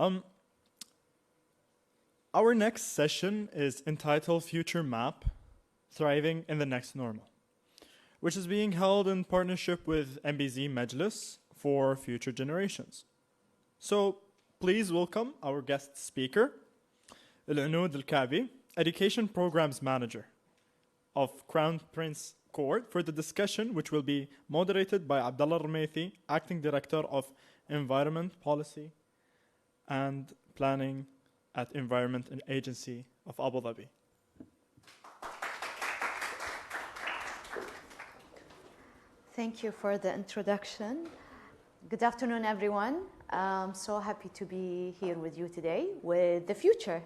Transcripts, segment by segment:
Um, our next session is entitled Future Map, Thriving in the Next Normal, which is being held in partnership with MBZ Majlis for Future Generations. So please welcome our guest speaker, Alanood Alkaabi, Education Programs Manager of Crown Prince Court, for the discussion, which will be moderated by Abdulla Alremeithi, Acting Director of Environment Policy and Planning at Environment and Agency of Abu Dhabi. Thank you for the introduction. Good afternoon, everyone. I'm so happy to be here with you today with the future.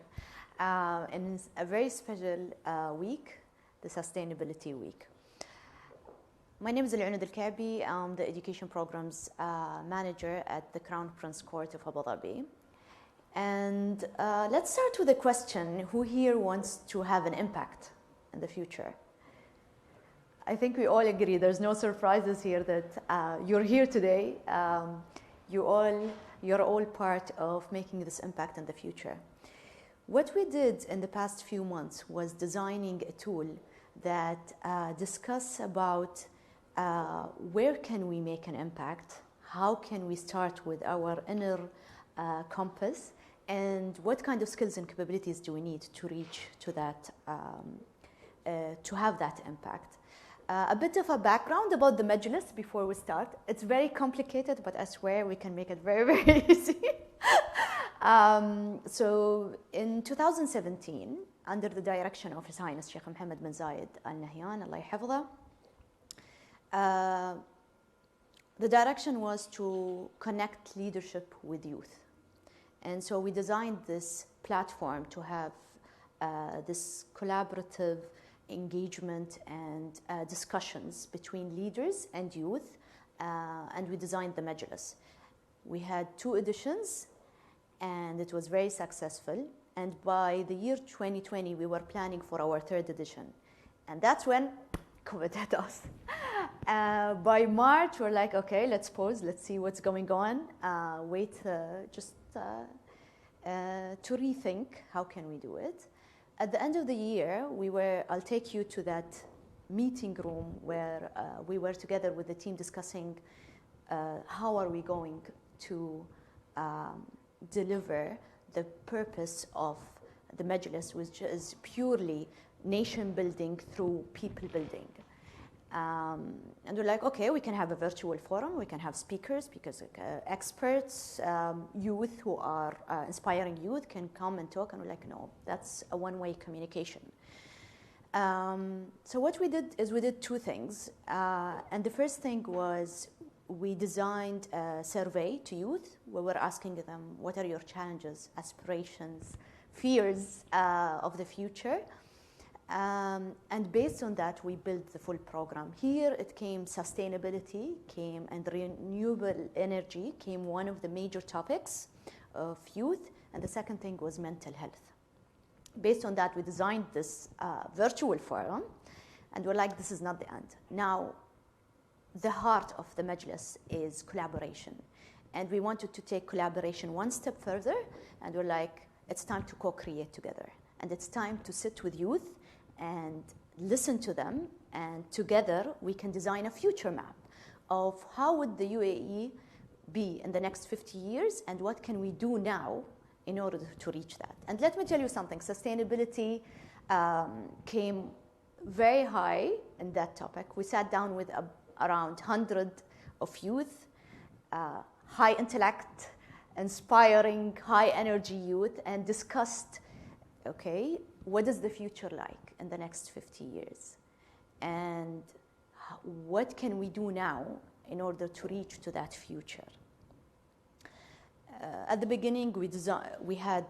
And it's a very special week, the Sustainability Week. My name is Alanood Alkaabi. I'm the Education Programs Manager at the Crown Prince Court of Abu Dhabi. And let's start with a question. Who here wants to have an impact in the future? I think we all agree, there's no surprises here that you're here today. You're all part of making this impact in the future. What we did in the past few months was designing a tool that discuss about where can we make an impact, how can we start with our inner compass, and what kind of skills and capabilities do we need to reach to that, to have that impact. A bit of a background about the Majlis before we start. It's very complicated, but I swear we can make it very, very easy. So in 2017, under the direction of His Highness Sheikh Mohammed bin Zayed Al Nahyan, Allah yahfadha, the direction was to connect leadership with youth. And so we designed this platform to have this collaborative engagement and discussions between leaders and youth, and we designed the Majlis. We had 2 editions, and it was very successful. And by the year 2020, we were planning for our 3rd edition. And that's when COVID hit us. By March, we're like, okay, let's pause, let's see what's going on, to rethink how can we do it. At the end of the year, I'll take you to that meeting room where we were together with the team discussing how are we going to deliver the purpose of the Majlis, which is purely nation building through people building. And we're like, okay, we can have a virtual forum, we can have speakers, because experts, youth who are inspiring youth can come and talk, and we're like, no, that's a one-way communication. So what we did is we did 2 things. And the first thing was we designed a survey to youth where we're asking them, what are your challenges, aspirations, fears of the future? And based on that, we built the full program. Here it came sustainability, and renewable energy came one of the major topics of youth, and the second thing was mental health. Based on that, we designed this virtual forum, and we're like, this is not the end. Now, the heart of the Majlis is collaboration, and we wanted to take collaboration one step further, and we're like, it's time to co-create together, and it's time to sit with youth and listen to them, and together we can design a future map of how would the UAE be in the next 50 years, and what can we do now in order to reach that. And let me tell you something, sustainability came very high in that topic. We sat down with around 100 of youth, high intellect, inspiring, high energy youth, and discussed, okay, what is the future like in the next 50 years? And what can we do now in order to reach to that future? At the beginning, we had,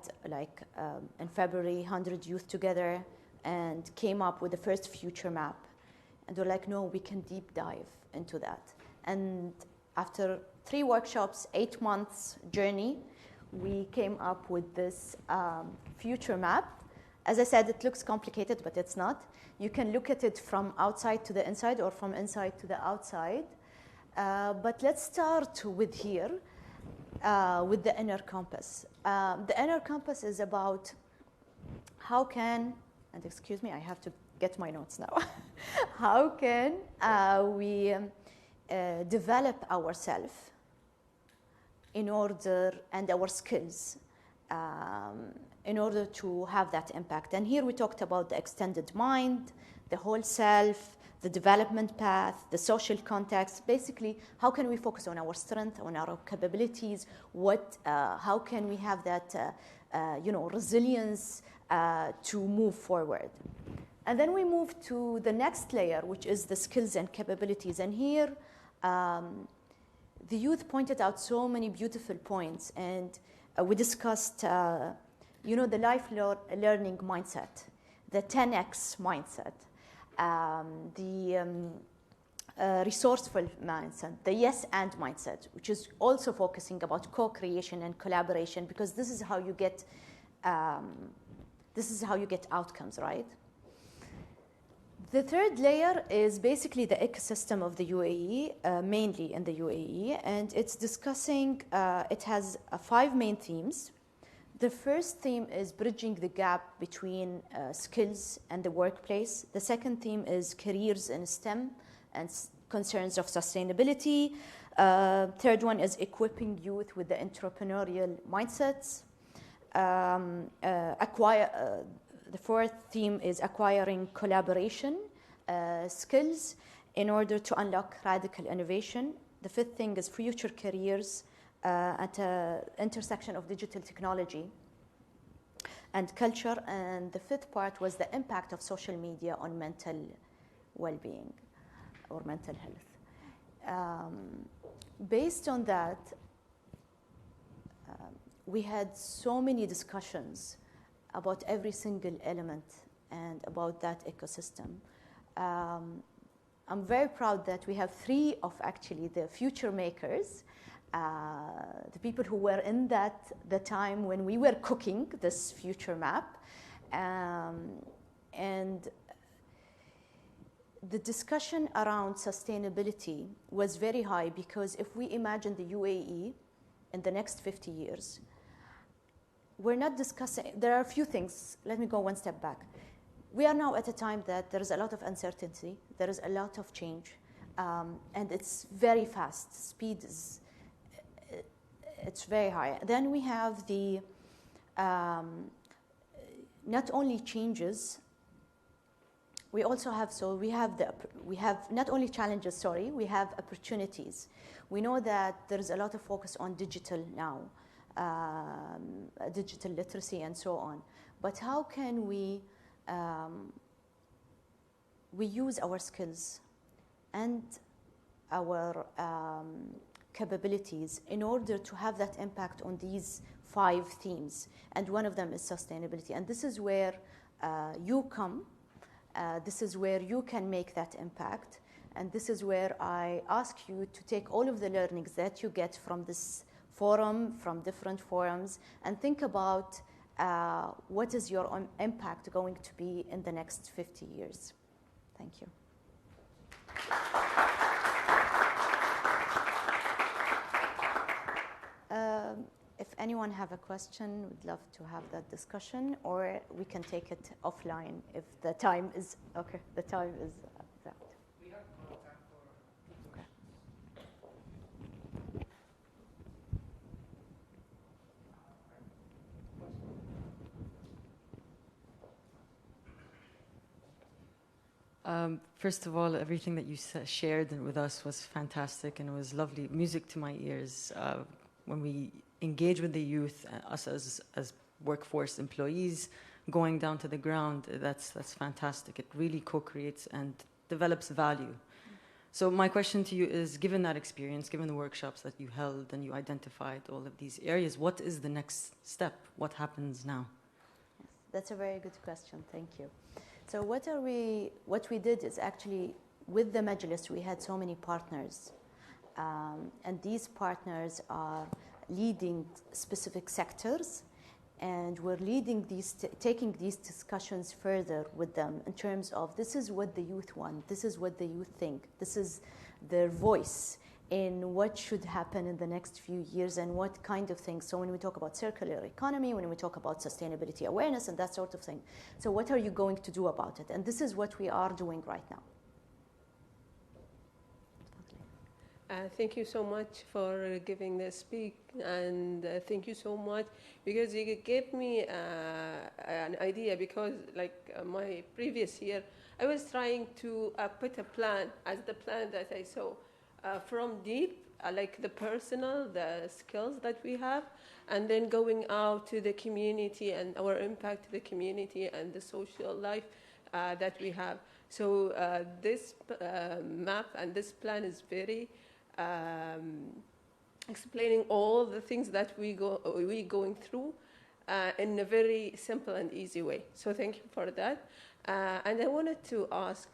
in February, 100 youth together and came up with the first future map. And we're like, no, we can deep dive into that. And after 3 workshops, 8 months journey, we came up with this future map. As I said, it looks complicated, but it's not. You can look at it from outside to the inside or from inside to the outside. But let's start with here. with the inner compass. The inner compass is about how can, and excuse me, I have to get my notes now. How can we develop ourselves in order, and our skills in order to have that impact. And here we talked about the extended mind, the whole self, the development path, the social context. Basically, how can we focus on our strength, on our capabilities? How can we have that, resilience to move forward? And then we move to the next layer, which is the skills and capabilities. And here, the youth pointed out so many beautiful points, and we discussed, the learning mindset, the 10x mindset, the resourceful mindset, the yes and mindset, which is also focusing about co-creation and collaboration, because this is how you get outcomes, right? The third layer is basically the ecosystem of the UAE, mainly in the UAE, and it's discussing, it has 5 main themes. The first theme is bridging the gap between skills and the workplace. The second theme is careers in STEM and concerns of sustainability. Third one is equipping youth with the entrepreneurial mindsets. The fourth theme is acquiring collaboration skills in order to unlock radical innovation. The fifth thing is future careers at the intersection of digital technology and culture. And the fifth part was the impact of social media on mental well-being or mental health. Based on that, we had so many discussions about every single element and about that ecosystem. I'm very proud that we have 3 of actually the future makers, the people who were in the time when we were cooking this future map. And the discussion around sustainability was very high, because if we imagine the UAE in the next 50 years, we're not discussing, there are a few things. Let me go one step back. We are now at a time that there is a lot of uncertainty, there is a lot of change, and it's very fast. Speed is, it's very high. Then we have the, not only changes, we also have, we have not only challenges, we have opportunities. We know that there is a lot of focus on digital now, digital literacy and so on. But how can we use our skills and our capabilities in order to have that impact on these 5 themes? And one of them is sustainability. And this is where you come. This is where you can make that impact. And this is where I ask you to take all of the learnings that you get from this forum, from different forums, and think about what is your own impact going to be in the next 50 years. Thank you. If anyone have a question, we'd love to have that discussion, or we can take it offline if the time is, okay, the time is exact. We have time for First of all, everything that you shared with us was fantastic, and it was lovely, music to my ears. When we engage with the youth, us as workforce employees, going down to the ground, that's fantastic. It really co-creates and develops value. So my question to you is, given that experience, given the workshops that you held and you identified all of these areas, what is the next step? What happens now? Yes, that's a very good question. Thank you. So what we did is actually, with the Majlis, we had so many partners. And these partners are leading specific sectors, and we're leading taking these discussions further with them in terms of, this is what the youth want, this is what the youth think, this is their voice, in what should happen in the next few years and what kind of things. So when we talk about circular economy, when we talk about sustainability awareness and that sort of thing. So what are you going to do about it? And this is what we are doing right now. Thank you so much for giving this speak, and thank you so much because you gave me an idea. Because my previous year, I was trying to put a plan as the plan that I saw from deep, like the personal, the skills that we have, and then going out to the community and our impact to the community and the social life that we have. So this map and this plan is very explaining all the things that we going through in a very simple and easy way. So thank you for that. And I wanted to ask,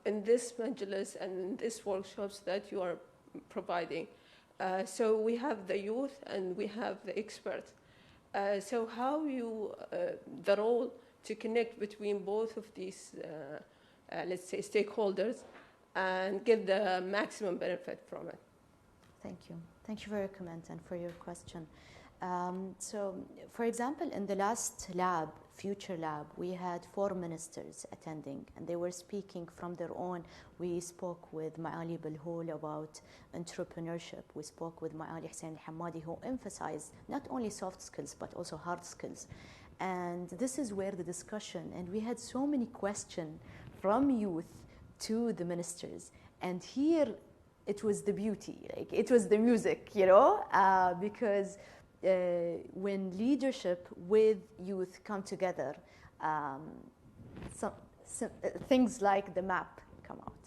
in this majlis and in these workshops that you are providing, so we have the youth and we have the experts. So how you, the role to connect between both of these, let's say, stakeholders and get the maximum benefit from it? Thank you. Thank you for your comment and for your question. So, for example, in the last lab, Future Lab, we had 4 ministers attending, and they were speaking from their own. We spoke with Maali Balhoul about entrepreneurship. We spoke with Maali Hussein Hamadi, who emphasized not only soft skills, but also hard skills. And this is where the discussion, and we had so many questions from youth to the ministers. And here, it was the beauty, like it was the music, you know, because when leadership with youth come together, things like the map come out.